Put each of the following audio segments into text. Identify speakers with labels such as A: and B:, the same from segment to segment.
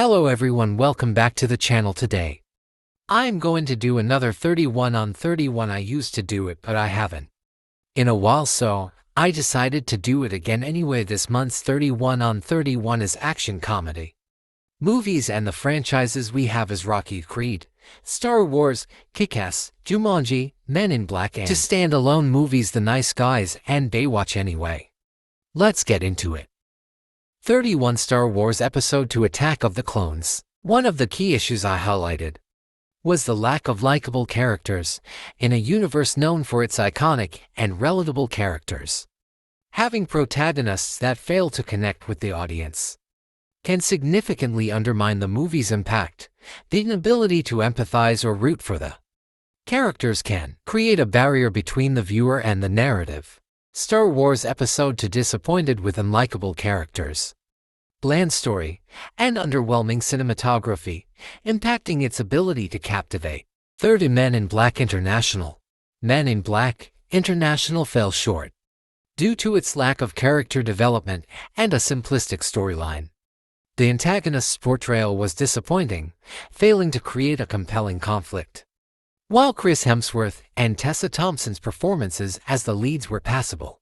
A: Hello everyone, welcome back to the channel today. I'm going to do another 31 on 31. I used to do it, but I haven't in a while, so I decided to do it again anyway. This month's 31 on 31 is action comedy movies, and the franchises we have is Rocky, Creed, Star Wars, Kick-Ass, Jumanji, Men in Black, and to standalone movies The Nice Guys and Baywatch. Anyway, let's get into it. 31 Star Wars Episode II Attack of the Clones. One of the key issues I highlighted was the lack of likable characters in a universe known for its iconic and relatable characters. Having protagonists that fail to connect with the audience can significantly undermine the movie's impact. The inability to empathize or root for the characters can create a barrier between the viewer and the narrative. Star Wars Episode II disappointed with unlikable characters, bland story, and underwhelming cinematography, impacting its ability to captivate. 30 Men in Black International. Men in Black International fell short due to its lack of character development and a simplistic storyline. The antagonist's portrayal was disappointing, failing to create a compelling conflict, while Chris Hemsworth and Tessa Thompson's performances as the leads were passable.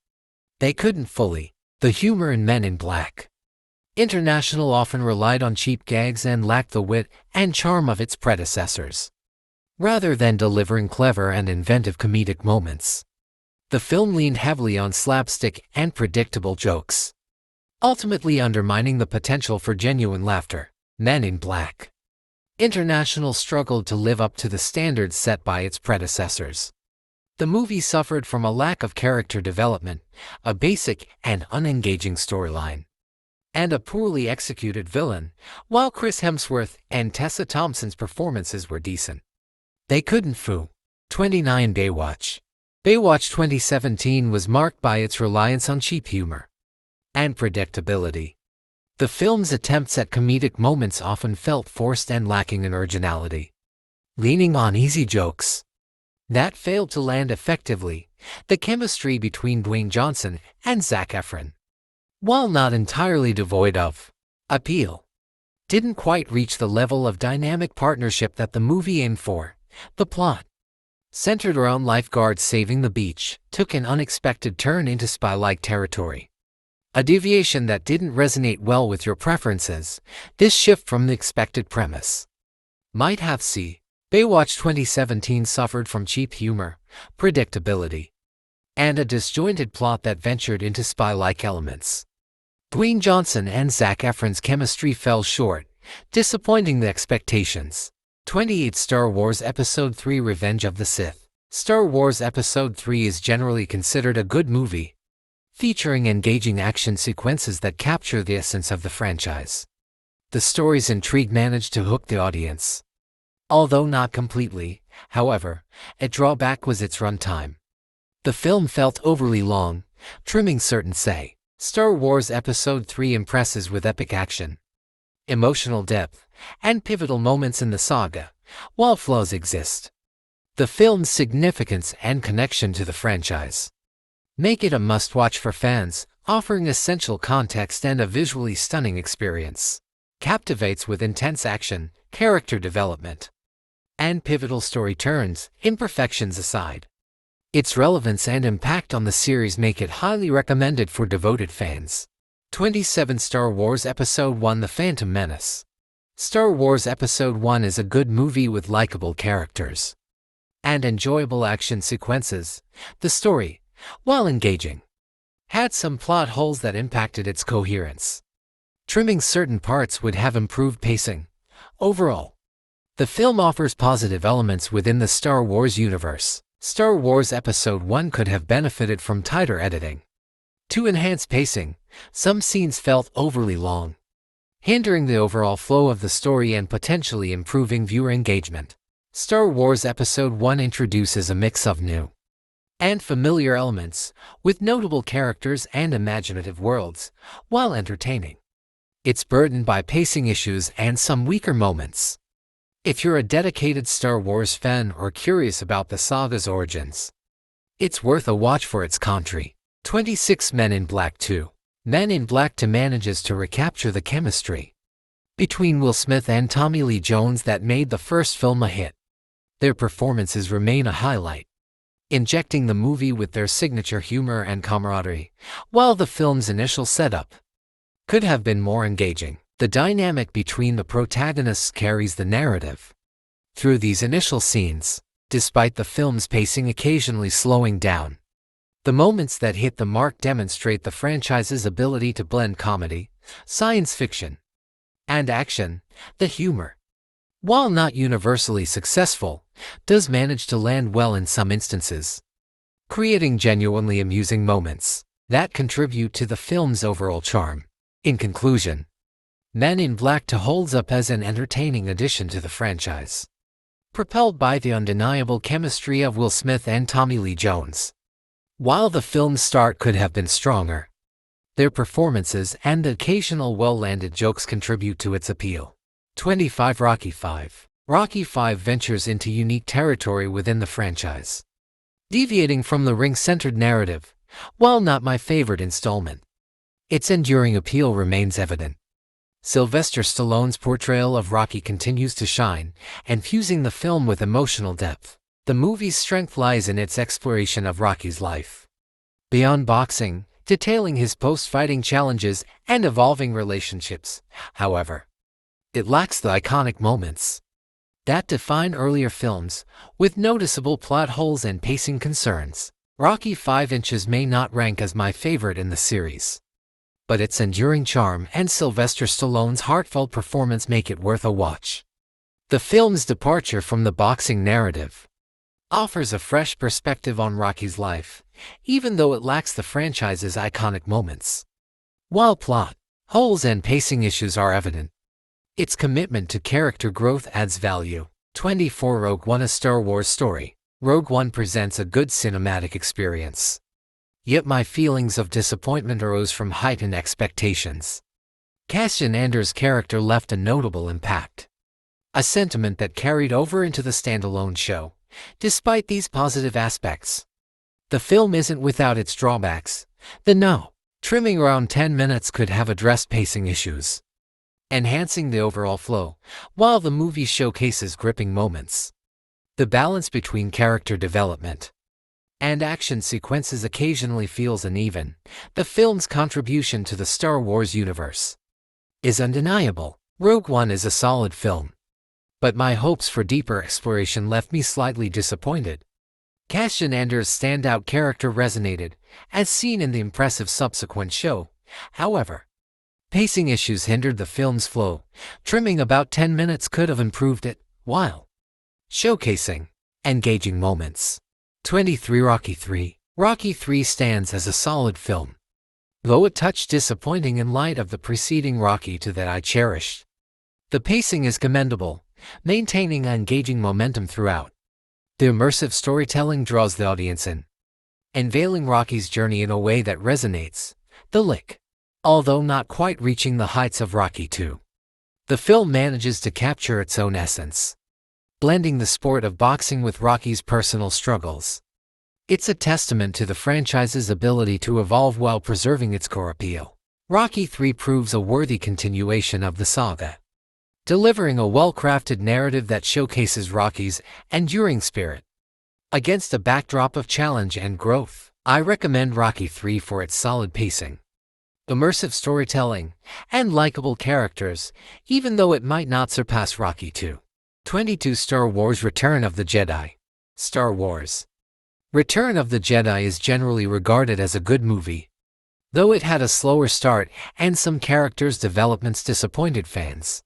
A: They couldn't fully. The humor in Men in Black International often relied on cheap gags and lacked the wit and charm of its predecessors. Rather than delivering clever and inventive comedic moments, the film leaned heavily on slapstick and predictable jokes, ultimately undermining the potential for genuine laughter. Men in Black International struggled to live up to the standards set by its predecessors. The movie suffered from a lack of character development, a basic and unengaging storyline, and a poorly executed villain. While Chris Hemsworth and Tessa Thompson's performances were decent, they couldn't fool. 29 Baywatch. Baywatch 2017 was marked by its reliance on cheap humor and predictability. The film's attempts at comedic moments often felt forced and lacking in originality, leaning on easy jokes that failed to land effectively. The chemistry between Dwayne Johnson and Zac Efron, while not entirely devoid of appeal, didn't quite reach the level of dynamic partnership that the movie aimed for. The plot, centered around lifeguards saving the beach, took an unexpected turn into spy-like territory, a deviation that didn't resonate well with your preferences. This shift from the expected premise might have see. Baywatch 2017 suffered from cheap humor, predictability, and a disjointed plot that ventured into spy-like elements. Dwayne Johnson and Zac Efron's chemistry fell short, disappointing the expectations. 28 Star Wars Episode III Revenge of the Sith. Star Wars Episode III is generally considered a good movie, featuring engaging action sequences that capture the essence of the franchise. The story's intrigue managed to hook the audience, although not completely. However, a drawback was its runtime. The film felt overly long, trimming certain say. Star Wars Episode III impresses with epic action, emotional depth, and pivotal moments in the saga. While flaws exist, the film's significance and connection to the franchise make it a must-watch for fans, offering essential context and a visually stunning experience. Captivates with intense action, character development, and pivotal story turns. Imperfections aside, its relevance and impact on the series make it highly recommended for devoted fans. 27 Star Wars Episode I The Phantom Menace. Star Wars Episode I is a good movie with likable characters and enjoyable action sequences. The story, while engaging, had some plot holes that impacted its coherence. Trimming certain parts would have improved pacing. Overall, the film offers positive elements within the Star Wars universe. Star Wars Episode I could have benefited from tighter editing to enhance pacing. Some scenes felt overly long, hindering the overall flow of the story and potentially improving viewer engagement. Star Wars Episode I introduces a mix of new and familiar elements, with notable characters and imaginative worlds, while entertaining. It's burdened by pacing issues and some weaker moments. If you're a dedicated Star Wars fan or curious about the saga's origins, it's worth a watch for its country. 26 Men in Black 2. Men in Black 2 manages to recapture the chemistry between Will Smith and Tommy Lee Jones that made the first film a hit. Their performances remain a highlight, injecting the movie with their signature humor and camaraderie. While the film's initial setup could have been more engaging, the dynamic between the protagonists carries the narrative through these initial scenes, despite the film's pacing occasionally slowing down. The moments that hit the mark demonstrate the franchise's ability to blend comedy, science fiction, and action. The humor, while not universally successful, does manage to land well in some instances, creating genuinely amusing moments that contribute to the film's overall charm. In conclusion, Men in Black 2 holds up as an entertaining addition to the franchise, propelled by the undeniable chemistry of Will Smith and Tommy Lee Jones. While the film's start could have been stronger, their performances and the occasional well-landed jokes contribute to its appeal. 25. Rocky V. Rocky V ventures into unique territory within the franchise, deviating from the ring-centered narrative. While not my favorite installment, its enduring appeal remains evident. Sylvester Stallone's portrayal of Rocky continues to shine, infusing the film with emotional depth. The movie's strength lies in its exploration of Rocky's life beyond boxing, detailing his post-fighting challenges and evolving relationships. However, it lacks the iconic moments that define earlier films, with noticeable plot holes and pacing concerns. Rocky 5 inches may not rank as my favorite in the series, but its enduring charm and Sylvester Stallone's heartfelt performance make it worth a watch. The film's departure from the boxing narrative offers a fresh perspective on Rocky's life, even though it lacks the franchise's iconic moments. While plot holes and pacing issues are evident, its commitment to character growth adds value. 24. Rogue One, a Star Wars story. Rogue One presents a good cinematic experience, yet my feelings of disappointment arose from heightened expectations. Cassian Andor's character left a notable impact, a sentiment that carried over into the standalone show. Despite these positive aspects, the film isn't without its drawbacks. Trimming around 10 minutes could have addressed pacing issues, enhancing the overall flow. While the movie showcases gripping moments, the balance between character development and action sequences occasionally feels uneven. The film's contribution to the Star Wars universe is undeniable. Rogue One is a solid film, but my hopes for deeper exploration left me slightly disappointed. Cassian Andor's standout character resonated, as seen in the impressive subsequent show. However, pacing issues hindered the film's flow. Trimming about 10 minutes could have improved it, while showcasing engaging moments. 23. Rocky III. Rocky III stands as a solid film, though a touch disappointing in light of the preceding Rocky II that I cherished. The pacing is commendable, maintaining engaging momentum throughout. The immersive storytelling draws the audience in, unveiling Rocky's journey in a way that resonates. Although not quite reaching the heights of Rocky II, the film manages to capture its own essence, blending the sport of boxing with Rocky's personal struggles. It's a testament to the franchise's ability to evolve while preserving its core appeal. Rocky III proves a worthy continuation of the saga, delivering a well-crafted narrative that showcases Rocky's enduring spirit against a backdrop of challenge and growth. I recommend Rocky III for its solid pacing, immersive storytelling, and likable characters, even though it might not surpass Rocky II. 22. Star Wars: Return of the Jedi. Star Wars: Return of the Jedi is generally regarded as a good movie, though it had a slower start and some characters' developments disappointed fans.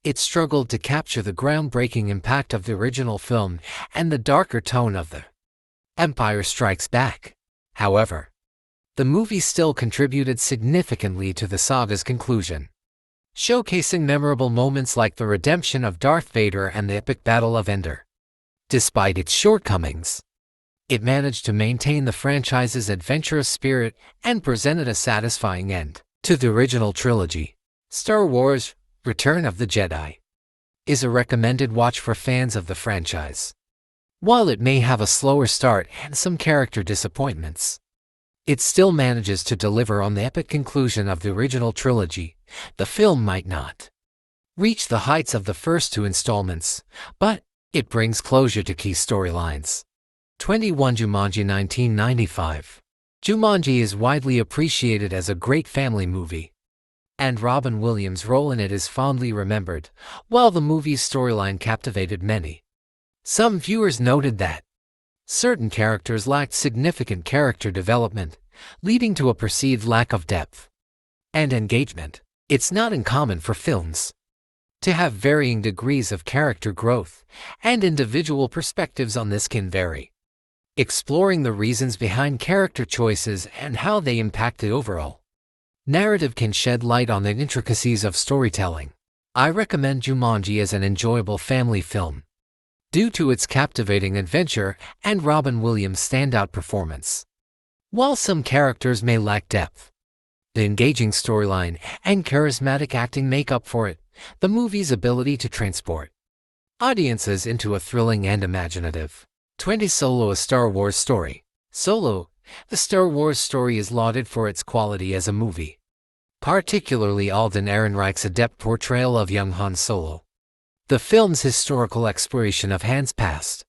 A: It struggled to capture the groundbreaking impact of the original film and the darker tone of The Empire Strikes Back. However, the movie still contributed significantly to the saga's conclusion, showcasing memorable moments like the redemption of Darth Vader and the epic Battle of Endor. Despite its shortcomings, it managed to maintain the franchise's adventurous spirit and presented a satisfying end to the original trilogy. Star Wars: Return of the Jedi is a recommended watch for fans of the franchise. While it may have a slower start and some character disappointments, it still manages to deliver on the epic conclusion of the original trilogy. The film might not reach the heights of the first two installments, but it brings closure to key storylines. 21 Jumanji 1995. Jumanji is widely appreciated as a great family movie, and Robin Williams' role in it is fondly remembered, while the movie's storyline captivated many. Some viewers noted that certain characters lacked significant character development, leading to a perceived lack of depth and engagement. It's not uncommon for films to have varying degrees of character growth, and individual perspectives on this can vary. Exploring the reasons behind character choices and how they impact the overall narrative can shed light on the intricacies of storytelling. I recommend Jumanji as an enjoyable family film due to its captivating adventure and Robin Williams' standout performance. While some characters may lack depth, the engaging storyline and charismatic acting make up for it. The movie's ability to transport audiences into a thrilling and imaginative 20 Solo, a Star Wars story. Solo, the Star Wars story, is lauded for its quality as a movie, particularly Alden Ehrenreich's adept portrayal of young Han Solo. The film's historical exploration of Han's past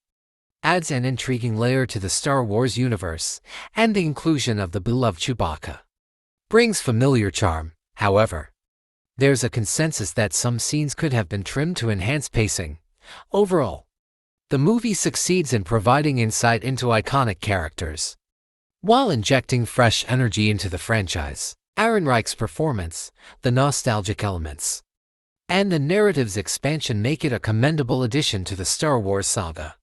A: adds an intriguing layer to the Star Wars universe, and the inclusion of the beloved Chewbacca brings familiar charm. However, there's a consensus that some scenes could have been trimmed to enhance pacing. Overall, the movie succeeds in providing insight into iconic characters while injecting fresh energy into the franchise. Ehrenreich's performance, the nostalgic elements, and the narrative's expansion make it a commendable addition to the Star Wars saga,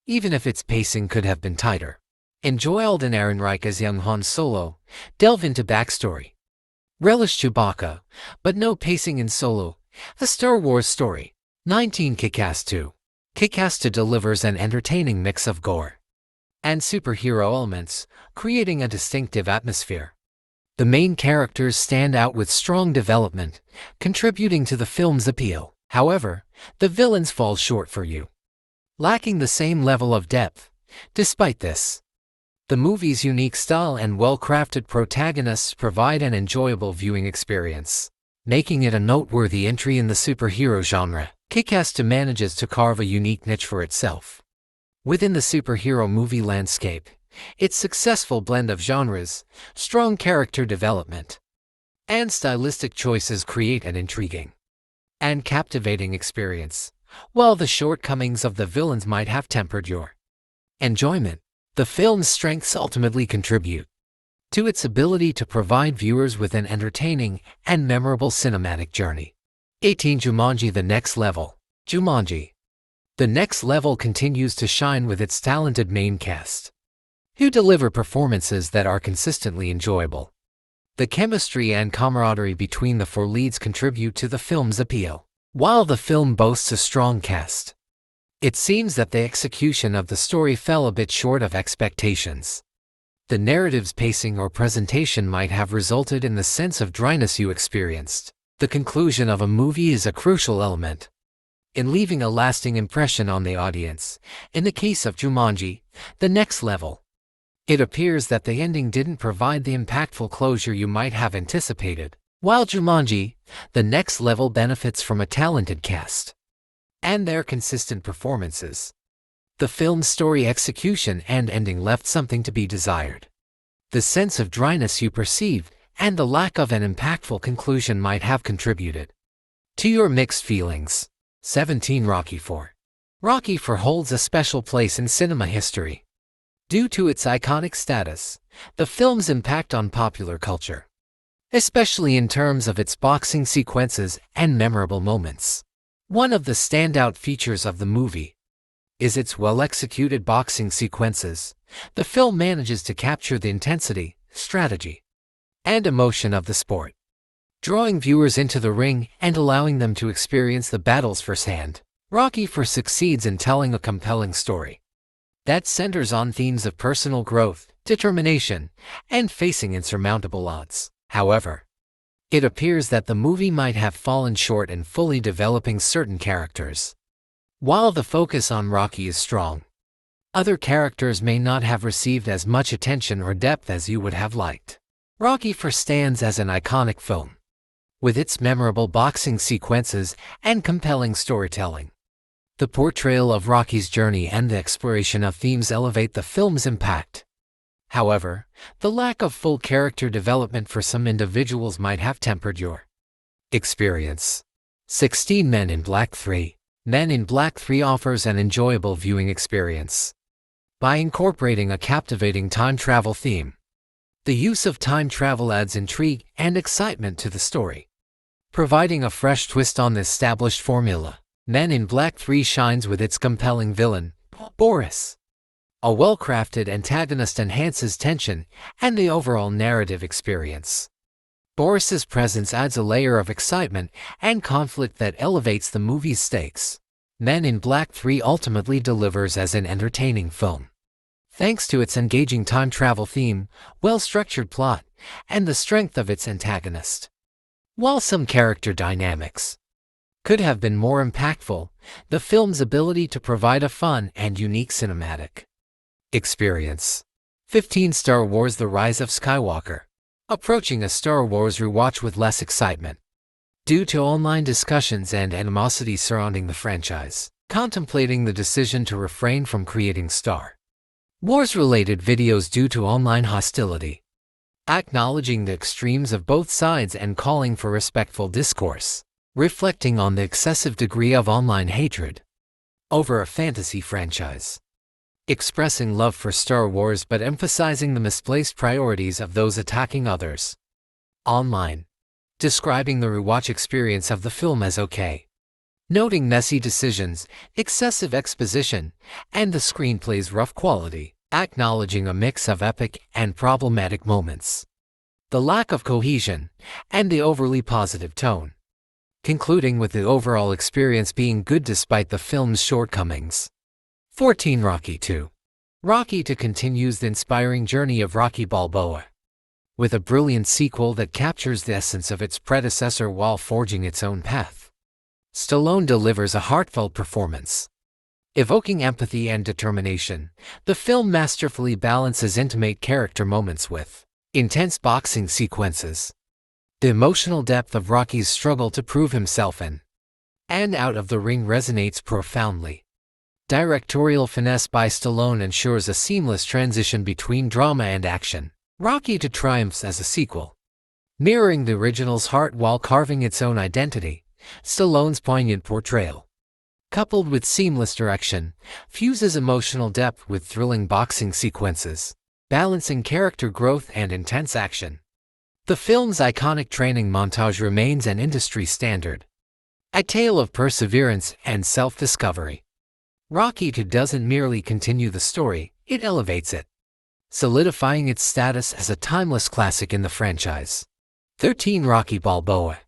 A: even if its pacing could have been tighter. Enjoy Alden Ehrenreich as young Han Solo, delve into backstory, relish Chewbacca, but no pacing in Solo, a Star Wars story. 19 Kick-Ass 2. Kick-Ass 2 delivers an entertaining mix of gore and superhero elements, creating a distinctive atmosphere. The main characters stand out with strong development, contributing to the film's appeal. However, the villains fall short for you, lacking the same level of depth. Despite this, the movie's unique style and well-crafted protagonists provide an enjoyable viewing experience, making it a noteworthy entry in the superhero genre. Kick-Ass 2 manages to carve a unique niche for itself within the superhero movie landscape. Its successful blend of genres, strong character development, and stylistic choices create an intriguing and captivating experience. While the shortcomings of the villains might have tempered your enjoyment, the film's strengths ultimately contribute to its ability to provide viewers with an entertaining and memorable cinematic journey. 18 Jumanji: The Next Level. Jumanji: The Next Level continues to shine with its talented main cast, who deliver performances that are consistently enjoyable. The chemistry and camaraderie between the four leads contribute to the film's appeal. While the film boasts a strong cast, it seems that the execution of the story fell a bit short of expectations. The narrative's pacing or presentation might have resulted in the sense of dryness you experienced. The conclusion of a movie is a crucial element in leaving a lasting impression on the audience. In the case of Jumanji: The Next Level, it appears that the ending didn't provide the impactful closure you might have anticipated. While Jumanji: The Next Level benefits from a talented cast and their consistent performances, the film's story execution and ending left something to be desired. The sense of dryness you perceived and the lack of an impactful conclusion might have contributed to your mixed feelings. 17 Rocky IV. Rocky IV holds a special place in cinema history due to its iconic status, the film's impact on popular culture, especially in terms of its boxing sequences and memorable moments. One of the standout features of the movie is its well-executed boxing sequences. The film manages to capture the intensity, strategy, and emotion of the sport, drawing viewers into the ring and allowing them to experience the battles firsthand. Rocky IV succeeds in telling a compelling story that centers on themes of personal growth, determination, and facing insurmountable odds. However, it appears that the movie might have fallen short in fully developing certain characters. While the focus on Rocky is strong, other characters may not have received as much attention or depth as you would have liked. Rocky IV stands as an iconic film with its memorable boxing sequences and compelling storytelling. The portrayal of Rocky's journey and the exploration of themes elevate the film's impact. However, the lack of full character development for some individuals might have tempered your experience. 16 Men in Black 3. Men in Black 3 offers an enjoyable viewing experience by incorporating a captivating time travel theme. The use of time travel adds intrigue and excitement to the story, providing a fresh twist on the established formula. Men in Black 3 shines with its compelling villain, Boris. A well-crafted antagonist enhances tension and the overall narrative experience. Boris's presence adds a layer of excitement and conflict that elevates the movie's stakes. Men in Black 3 ultimately delivers as an entertaining film, thanks to its engaging time travel theme, well-structured plot, and the strength of its antagonist. While some character dynamics could have been more impactful, the film's ability to provide a fun and unique cinematic experience. 15 Star Wars: The Rise of Skywalker. Approaching a Star Wars rewatch with less excitement due to online discussions and animosity surrounding the franchise. Contemplating the decision to refrain from creating Star Wars-related videos due to online hostility. Acknowledging the extremes of both sides and calling for respectful discourse. Reflecting on the excessive degree of online hatred over a fantasy franchise. Expressing love for Star Wars but emphasizing the misplaced priorities of those attacking others online. Describing the rewatch experience of the film as okay. Noting messy decisions, excessive exposition, and the screenplay's rough quality. Acknowledging a mix of epic and problematic moments. The lack of cohesion, and the overly positive tone. Concluding with the overall experience being good despite the film's shortcomings. 14 Rocky 2. Rocky II continues the inspiring journey of Rocky Balboa, with a brilliant sequel that captures the essence of its predecessor while forging its own path. Stallone delivers a heartfelt performance, evoking empathy and determination. The film masterfully balances intimate character moments with intense boxing sequences. The emotional depth of Rocky's struggle to prove himself in and out of the ring resonates profoundly. Directorial finesse by Stallone ensures a seamless transition between drama and action. Rocky II triumphs as a sequel, mirroring the original's heart while carving its own identity. Stallone's poignant portrayal, coupled with seamless direction, fuses emotional depth with thrilling boxing sequences, balancing character growth and intense action. The film's iconic training montage remains an industry standard, a tale of perseverance and self-discovery. Rocky II doesn't merely continue the story, it elevates it, solidifying its status as a timeless classic in the franchise. 13 Rocky Balboa.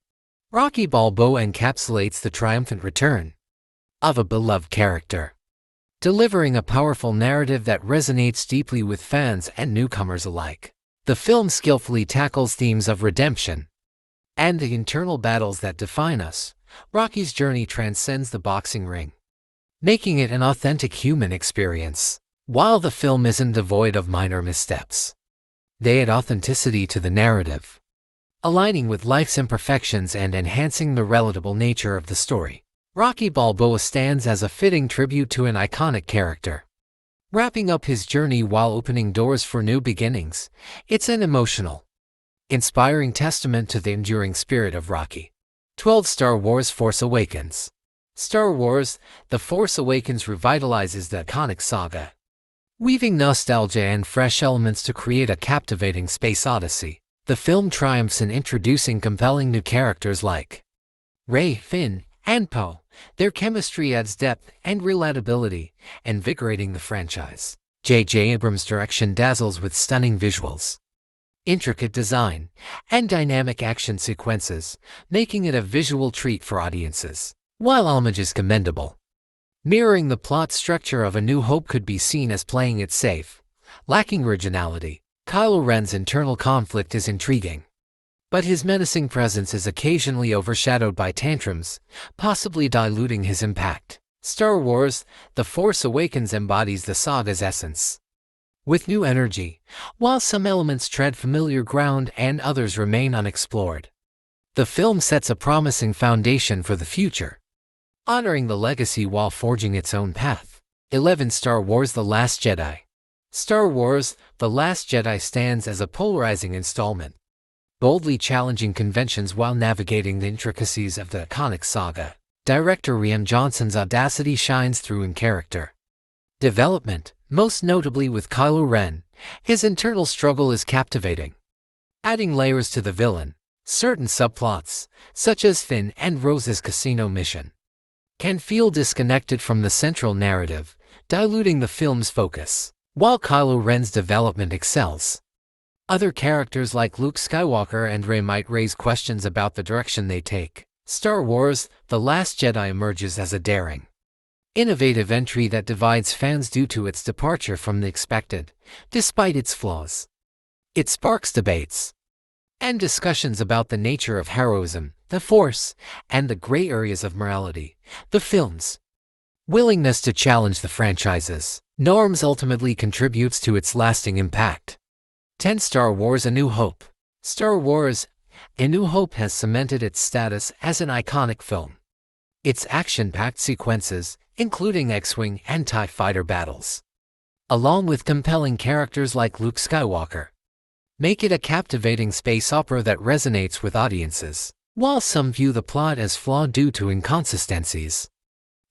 A: Rocky Balboa encapsulates the triumphant return of a beloved character, delivering a powerful narrative that resonates deeply with fans and newcomers alike. The film skillfully tackles themes of redemption and the internal battles that define us. Rocky's journey transcends the boxing ring, making it an authentic human experience. While the film isn't devoid of minor missteps, they add authenticity to the narrative, aligning with life's imperfections and enhancing the relatable nature of the story. Rocky Balboa stands as a fitting tribute to an iconic character, wrapping up his journey while opening doors for new beginnings. It's an emotional, inspiring testament to the enduring spirit of Rocky. 12 Star Wars: Force Awakens. Star Wars: The Force Awakens revitalizes the iconic saga, weaving nostalgia and fresh elements to create a captivating space odyssey. The film triumphs in introducing compelling new characters like Rey, Finn, and Poe. Their chemistry adds depth and relatability, invigorating the franchise. J.J. Abrams' direction dazzles with stunning visuals, intricate design, and dynamic action sequences, making it a visual treat for audiences. While homage is commendable, mirroring the plot structure of A New Hope could be seen as playing it safe, lacking originality. Kylo Ren's internal conflict is intriguing, but his menacing presence is occasionally overshadowed by tantrums, possibly diluting his impact. Star Wars: The Force Awakens embodies the saga's essence, with new energy, while some elements tread familiar ground and others remain unexplored. The film sets a promising foundation for the future, honoring the legacy while forging its own path. 11. Star Wars: The Last Jedi. Star Wars: The Last Jedi stands as a polarizing installment, boldly challenging conventions while navigating the intricacies of the iconic saga. Director Rian Johnson's audacity shines through in character development, most notably with Kylo Ren. His internal struggle is captivating, adding layers to the villain. Certain subplots, such as Finn and Rose's casino mission, can feel disconnected from the central narrative, diluting the film's focus. While Kylo Ren's development excels, other characters like Luke Skywalker and Rey might raise questions about the direction they take. Star Wars: The Last Jedi emerges as a daring, innovative entry that divides fans due to its departure from the expected, despite its flaws. It sparks debates and discussions about the nature of heroism, the Force, and the gray areas of morality. The film's willingness to challenge the franchise's norms ultimately contributes to its lasting impact. 10. Star Wars: A New Hope. Star Wars: A New Hope has cemented its status as an iconic film. Its action-packed sequences, including X-Wing and TIE fighter battles, along with compelling characters like Luke Skywalker, make it a captivating space opera that resonates with audiences. While some view the plot as flawed due to inconsistencies,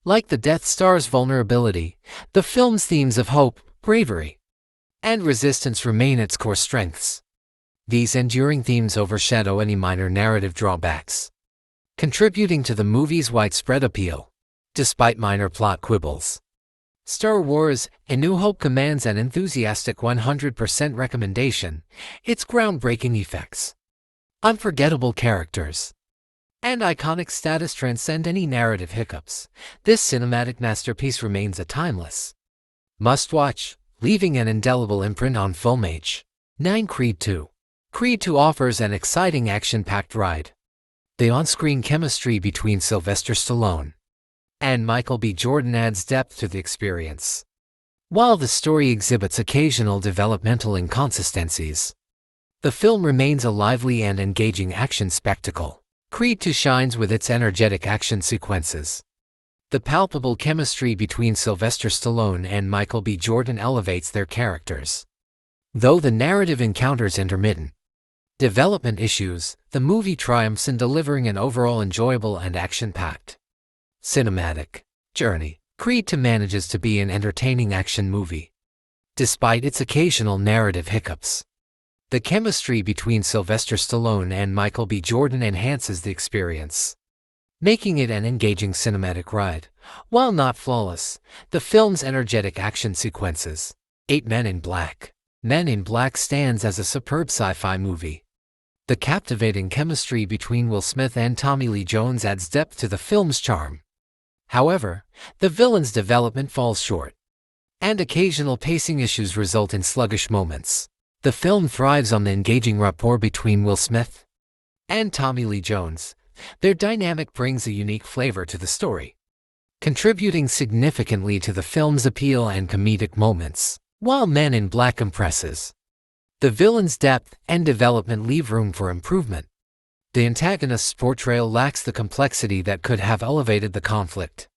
A: like the Death Star's vulnerability, the film's themes of hope, bravery, and resistance remain its core strengths. These enduring themes overshadow any minor narrative drawbacks, contributing to the movie's widespread appeal. Despite minor plot quibbles, Star Wars: A New Hope commands an enthusiastic 100% recommendation. Its groundbreaking effects, unforgettable characters, and iconic status transcend any narrative hiccups. This cinematic masterpiece remains a timeless must-watch, leaving an indelible imprint on film age. 9. Creed II. Creed II offers an exciting action-packed ride. The on-screen chemistry between Sylvester Stallone and Michael B. Jordan adds depth to the experience, while the story exhibits occasional developmental inconsistencies. The film remains a lively and engaging action spectacle. Creed II shines with its energetic action sequences. The palpable chemistry between Sylvester Stallone and Michael B. Jordan elevates their characters. Though the narrative encounters intermittent development issues, the movie triumphs in delivering an overall enjoyable and action-packed cinematic journey. Creed II manages to be an entertaining action movie, despite its occasional narrative hiccups. The chemistry between Sylvester Stallone and Michael B. Jordan enhances the experience, making it an engaging cinematic ride. While not flawless, the film's energetic action sequences. 8. Men in Black. Men in Black stands as a superb sci-fi movie. The captivating chemistry between Will Smith and Tommy Lee Jones adds depth to the film's charm. However, the villain's development falls short, and occasional pacing issues result in sluggish moments. The film thrives on the engaging rapport between Will Smith and Tommy Lee Jones. Their dynamic brings a unique flavor to the story, contributing significantly to the film's appeal and comedic moments. While Men in Black impresses, the villain's depth and development leave room for improvement. The antagonist's portrayal lacks the complexity that could have elevated the conflict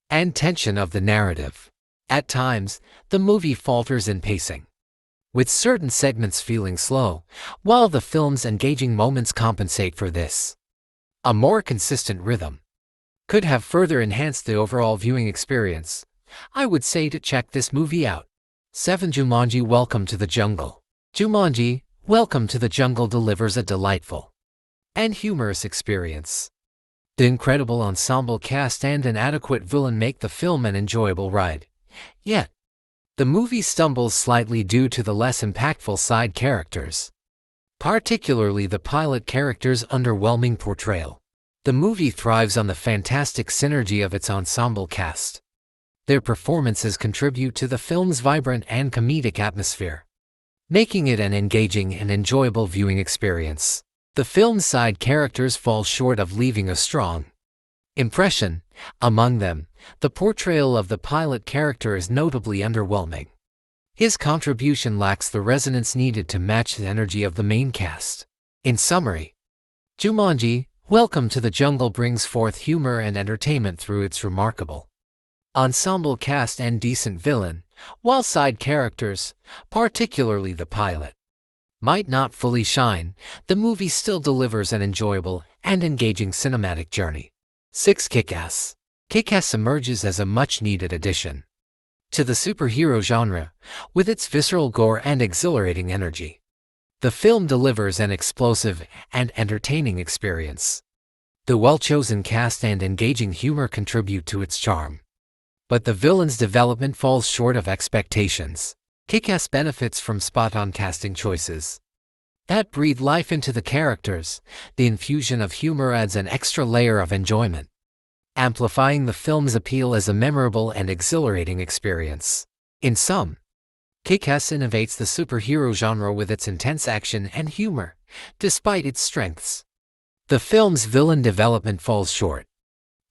A: and tension of the narrative. At times, the movie falters in pacing, with certain segments feeling slow, while the film's engaging moments compensate for this. A more consistent rhythm could have further enhanced the overall viewing experience. I would say to check this movie out. 7. Jumanji: Welcome to the Jungle. Jumanji: Welcome to the Jungle delivers a delightful and humorous experience. The incredible ensemble cast and an adequate villain make the film an enjoyable ride. Yet, the movie stumbles slightly due to the less impactful side characters, particularly the pilot character's underwhelming portrayal. The movie thrives on the fantastic synergy of its ensemble cast. Their performances contribute to the film's vibrant and comedic atmosphere, making it an engaging and enjoyable viewing experience. The film's side characters fall short of leaving a strong impression. Among them, the portrayal of the pilot character is notably underwhelming. His contribution lacks the resonance needed to match the energy of the main cast. In summary, Jumanji: Welcome to the Jungle brings forth humor and entertainment through its remarkable ensemble cast and decent villain, while side characters, particularly the pilot, might not fully shine. The movie still delivers an enjoyable and engaging cinematic journey. 6. Kick-Ass. Kick-Ass emerges as a much-needed addition to the superhero genre, with its visceral gore and exhilarating energy. The film delivers an explosive and entertaining experience. The well-chosen cast and engaging humor contribute to its charm. But the villain's development falls short of expectations. Kick-Ass benefits from spot-on casting choices that breathe life into the characters. The infusion of humor adds an extra layer of enjoyment, amplifying the film's appeal as a memorable and exhilarating experience. In sum, Kick-Ass innovates the superhero genre with its intense action and humor. Despite its strengths, the film's villain development falls short,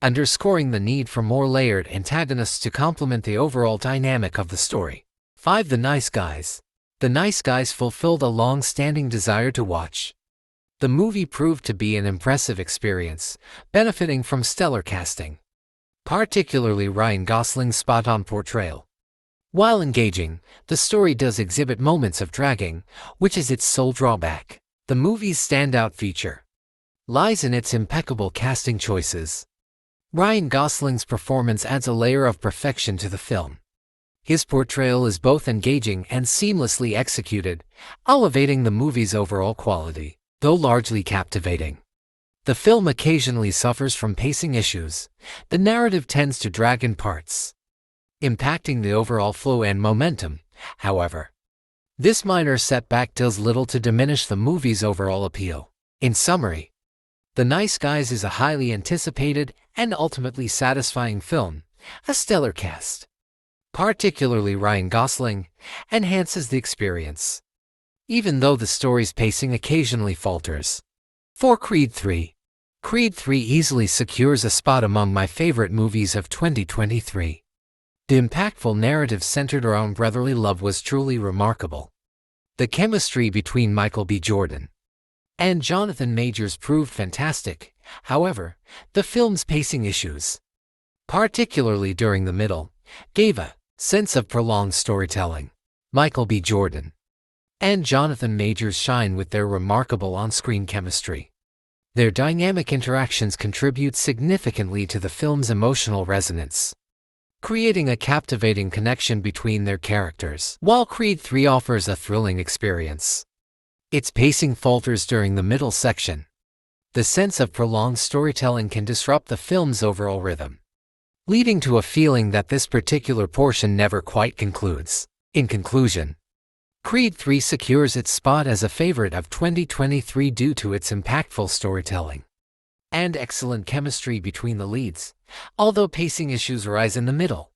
A: underscoring the need for more layered antagonists to complement the overall dynamic of the story. 5. The Nice Guys. The Nice Guys fulfilled a long-standing desire to watch. The movie proved to be an impressive experience, benefiting from stellar casting, particularly Ryan Gosling's spot-on portrayal. While engaging, the story does exhibit moments of dragging, which is its sole drawback. The movie's standout feature lies in its impeccable casting choices. Ryan Gosling's performance adds a layer of perfection to the film. His portrayal is both engaging and seamlessly executed, elevating the movie's overall quality. Though largely captivating, the film occasionally suffers from pacing issues. The narrative tends to drag in parts, impacting the overall flow and momentum. However, this minor setback does little to diminish the movie's overall appeal. In summary, The Nice Guys is a highly anticipated and ultimately satisfying film. A stellar cast, particularly Ryan Gosling, enhances the experience, even though the story's pacing occasionally falters. 4. Creed 3. Creed 3 easily secures a spot among my favorite movies of 2023. The impactful narrative centered around brotherly love was truly remarkable. The chemistry between Michael B. Jordan and Jonathan Majors proved fantastic. However, the film's pacing issues, particularly during the middle, gave a sense of prolonged storytelling. Michael B. Jordan and Jonathan Majors shine with their remarkable on-screen chemistry. Their dynamic interactions contribute significantly to the film's emotional resonance, creating a captivating connection between their characters. While Creed 3 offers a thrilling experience, its pacing falters during the middle section. The sense of prolonged storytelling can disrupt the film's overall rhythm, leading to a feeling that this particular portion never quite concludes. In conclusion, Creed 3 secures its spot as a favorite of 2023 due to its impactful storytelling and excellent chemistry between the leads. Although pacing issues arise in the middle,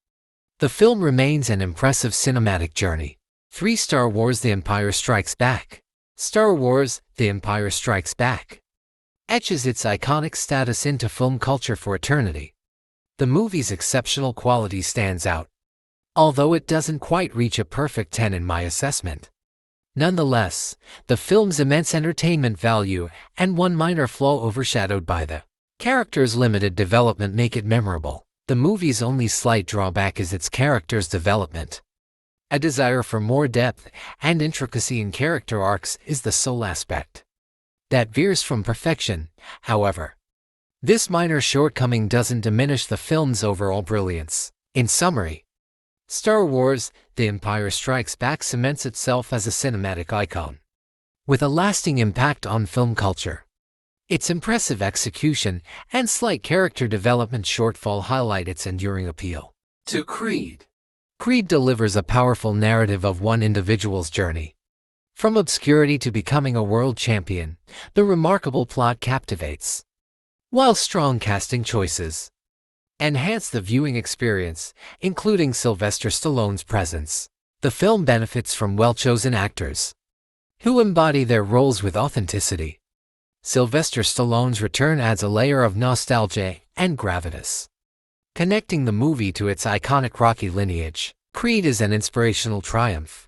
A: the film remains an impressive cinematic journey. 3. Star Wars: The Empire Strikes Back. Star Wars: The Empire Strikes Back etches its iconic status into film culture for eternity. The movie's exceptional quality stands out, although it doesn't quite reach a perfect 10 in my assessment. Nonetheless, the film's immense entertainment value and one minor flaw overshadowed by the character's limited development make it memorable. The movie's only slight drawback is its character's development. A desire for more depth and intricacy in character arcs is the sole aspect that veers from perfection. However, this minor shortcoming doesn't diminish the film's overall brilliance. In summary, Star Wars: The Empire Strikes Back cements itself as a cinematic icon, with a lasting impact on film culture. Its impressive execution and slight character development shortfall highlight its enduring appeal. 2. Creed. Creed delivers a powerful narrative of one individual's journey from obscurity to becoming a world champion. The remarkable plot captivates, while strong casting choices enhance the viewing experience, including Sylvester Stallone's presence. The film benefits from well-chosen actors who embody their roles with authenticity. Sylvester Stallone's return adds a layer of nostalgia and gravitas, connecting the movie to its iconic Rocky lineage. Creed is an inspirational triumph,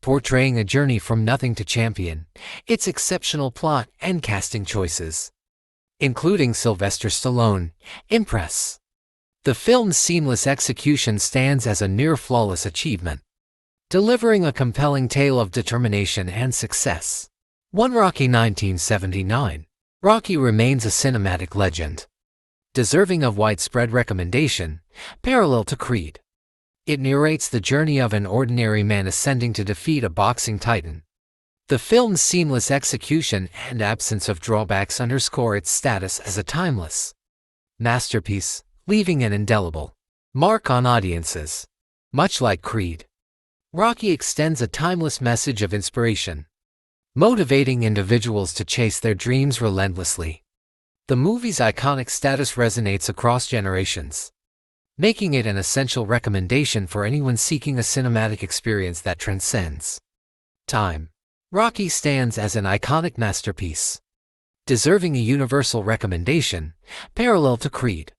A: portraying a journey from nothing to champion. Its exceptional plot and casting choices including Sylvester Stallone, impress. The film's seamless execution stands as a near-flawless achievement, delivering a compelling tale of determination and success. 1 Rocky 1979. Rocky remains a cinematic legend, deserving of widespread recommendation, parallel to Creed. It narrates the journey of an ordinary man ascending to defeat a boxing titan. The film's seamless execution and absence of drawbacks underscore its status as a timeless masterpiece, leaving an indelible mark on audiences. Much like Creed, Rocky extends a timeless message of inspiration, motivating individuals to chase their dreams relentlessly. The movie's iconic status resonates across generations, making it an essential recommendation for anyone seeking a cinematic experience that transcends time. Rocky stands as an iconic masterpiece, deserving a universal recommendation, parallel to Creed.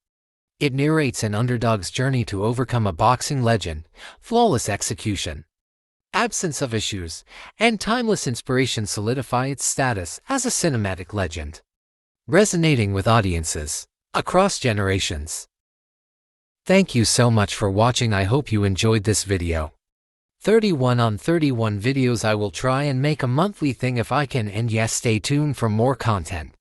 A: It narrates an underdog's journey to overcome a boxing legend, flawless execution, absence of issues, and timeless inspiration solidify its status as a cinematic legend, resonating with audiences across generations. Thank you so much for watching. I hope you enjoyed this video. 31 on 31 videos. I will try and make a monthly thing if I can, and yes, stay tuned for more content.